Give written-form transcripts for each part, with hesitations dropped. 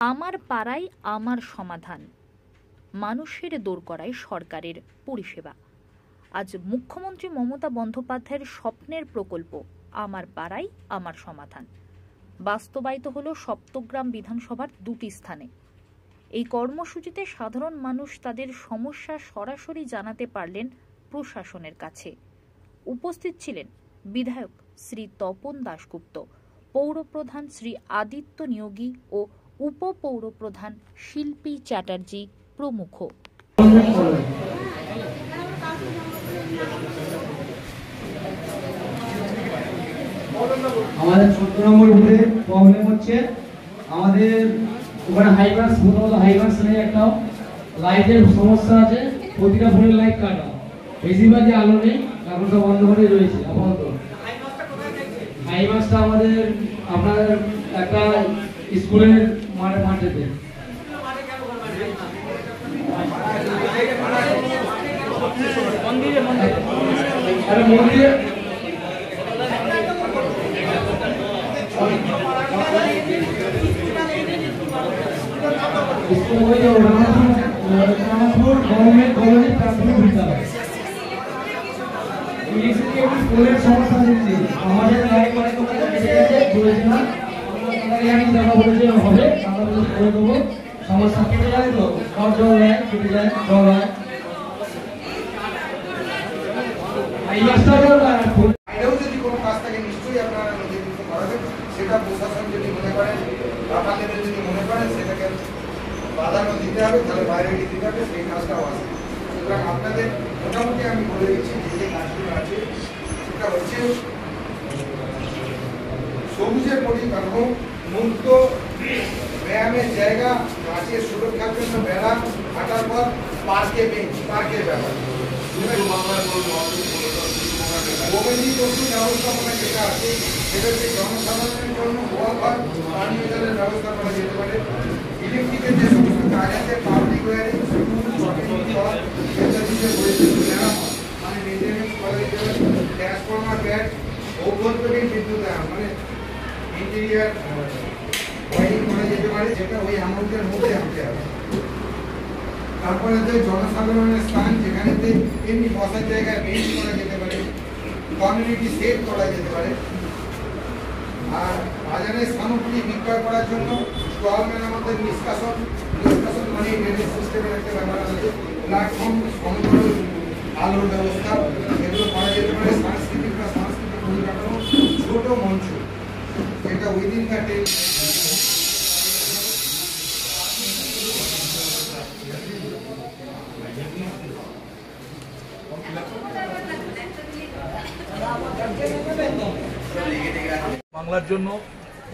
আমার পাড়াই আমার সমাধান, মানুষের দোরগোড়ায় সরকারের পরিষেবা। আজ মুখ্যমন্ত্রী মমতা বন্দ্যোপাধ্যায়ের স্বপ্নের প্রকল্প আমার পাড়াই আমার সমাধান বাস্তবায়িত হল সপ্তগ্রাম বিধানসভার দুটি স্থানে। এই কর্মসূচিতে সাধারণ মানুষ তাদের সমস্যা সরাসরি জানাতে পারলেন প্রশাসনের কাছে। উপস্থিত ছিলেন বিধায়ক শ্রী তপন দাশগুপ্ত, পৌরপ্রধান শ্রী আদিত্য নিয়োগী ও উপপৌরপ্রধান শিল্পী চ্যাটার্জি প্রমুখ। আমাদের 14 নম্বর বুথে প্রবলেম হচ্ছে, আমাদের ওখানে হাইমার্স, প্রথমত হাইমার্স নেই, একটাও লাইটের সমস্যা আছে, প্রতিটা ফোনের লাইট কাটা, বেশিরভাগই আলো নেই, কারণ সব বন্ধ করে রয়েছে আপাতত। হাইমার্সটা আমাদের আপনার একটা স্কুলের মাঠেতে মন্দিরে আমাদের সমস্যা কেটে যায়, তো জল হয়, কেটে যায়, জল হয়। যদি কোনো কাজ থাকে নিশ্চয়ই আপনারা নথিভুক্ত করাবেন। সেটা প্রশাসন যদি মনে করেন, আপনাদের যদি মনে করেন সেটাকে প্রাধান্য দিতে হবে, তাহলে বাইরে গিয়ে দিতে হবে, সেই কাজটাও আছে। সুতরাং আপনাদের মোটামুটি আমি বলে দিচ্ছি যে কাজগুলো আছে, সেটা হচ্ছে সবুজের পরিকাঠামো, মুক্ত ব্যায়ামের জায়গা, গাছের সুরক্ষার জন্য বেড়া, হাঁটার পর পার্কে বেঞ্চ, পার্কের ব্যাপার, ব্যবস্থাপনা যেটা আছে সেটা হচ্ছে জনসাধারণের জন্য গোয়ালঘর, পানীয় জলের ব্যবস্থা করা যেতে পারে। ইলেকট্রিকের যে সমস্ত কাজ আছে, পাবলিক ওয়ারিং, মানে মেনটেন্যান্স করা যেতে পারে, ট্রান্সফরমার ব্যাট, অভ্যন্তরীণ বিদ্যুতায়ন মানে ইন্টেরিয়ার ওয়ারিং করা যেতে পারে, যেটা ওই অ্যামাউন্টের মধ্যে আনতে হবে। তারপরে জনসাধারণের স্থান, যেখানেতে এমনি বসার জায়গায় বেঞ্চ করা যেতে পারে, কমিউনিটি সেট করা যেতে পারে। আর বাজারের সামগ্রী বিক্রয় করার জন্য স্টল মেরামতের নিষ্কাশন মানে ড্রেনেজ সিস্টেমের একটা ব্যাপার আছে, প্ল্যাটফর্ম, সমতল আলোর ব্যবস্থা, এগুলো করা যেতে পারে। সাংস্কৃতিক পরিকাঠামো, ছোট মঞ্চ, যেটা উইদিন দ্য টেন বাংলার জন্য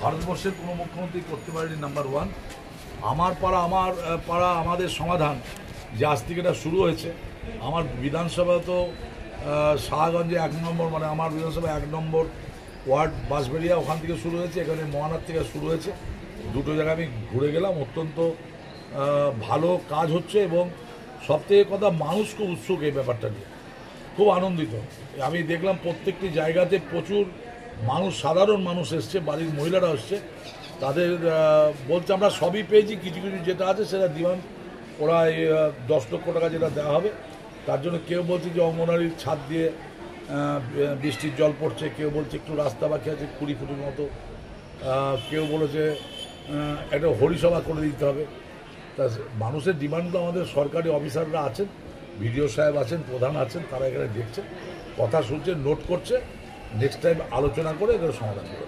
ভারতবর্ষের কোনো মুখ্যমন্ত্রী করতে পারেনি। নাম্বার ওয়ান, আমার পাড়া আমার পাড়া আমাদের সমাধান, যে আজ থেকে এটা শুরু হয়েছে। আমার বিধানসভা তো শাহগঞ্জে 1 নম্বর, মানে আমার বিধানসভা 1 নম্বর ওয়ার্ড বাঁশবেড়িয়া, ওখান থেকে শুরু হয়েছে। এখানে মহানার থেকে শুরু হয়েছে। দুটো জায়গায় আমি ঘুরে গেলাম, অত্যন্ত ভালো কাজ হচ্ছে এবং সবথেকে কথা, মানুষ খুব উৎসুক এই ব্যাপারটা নিয়ে, খুব আনন্দিত। আমি দেখলাম প্রত্যেকটি জায়গাতে প্রচুর মানুষ, সাধারণ মানুষ এসছে, বাড়ির মহিলারা এসছে, তাদের বলছে আমরা সবই পেয়েছি, কিছু কিছু যেটা আছে সেটা দিবান, ওরা 10 লক্ষ টাকা যেটা দেওয়া হবে তার জন্য। কেউ বলছে যে অঙ্গনারীর ছাদ দিয়ে বৃষ্টির জল পড়ছে, কেউ বলছে একটু রাস্তা বাকি আছে 20 ফুটের মতো, কেউ বলেছে একটা হরিসভা করে দিতে হবে। তা মানুষের ডিমান্ডগুলো আমাদের সরকারি অফিসাররা আছেন, বিডিও সাহেব আছেন, প্রধান আছেন, তারা এখানে দেখছেন, কথা শুনছেন, নোট করছে, নেক্সট টাইম আলোচনা করে এগুলো সমাধান করে।